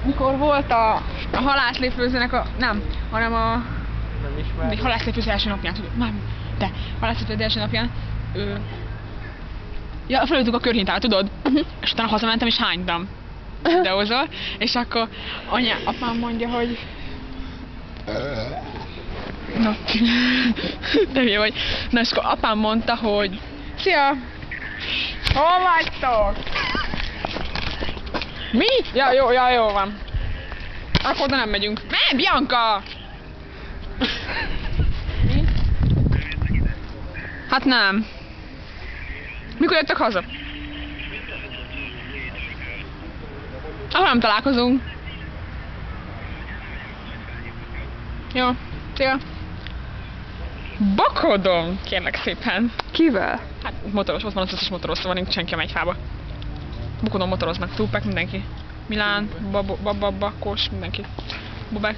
mikor volt a halászlépfőzőnek a... nem, hanem a... Nem ismer. Halászlépfőző első napján, tudod? Nem, de halászlépfőző első napján... Ja, felültük a körhintát, tudod? És utána hazamentem és hánytam. Videózol, és akkor apám mondja, hogy... Na, nem jó vagy. Na, és akkor apám mondta, hogy... Szia! Hol vagytok? Mi? Ja, jó van. Akkor oda nem megyünk. Ne, Bianca! Mi? Hát nem. Mikor jöttök haza? Akkor nem találkozunk. Jó, szia. Bakodom, kérlek szépen. Kivel? Hát motoros, ott van az összes motoros, szóval nincs senki a megyfába. Bukodom motoroznak, Tupac, mindenki. Milán, Bakos, mindenki. Bobek.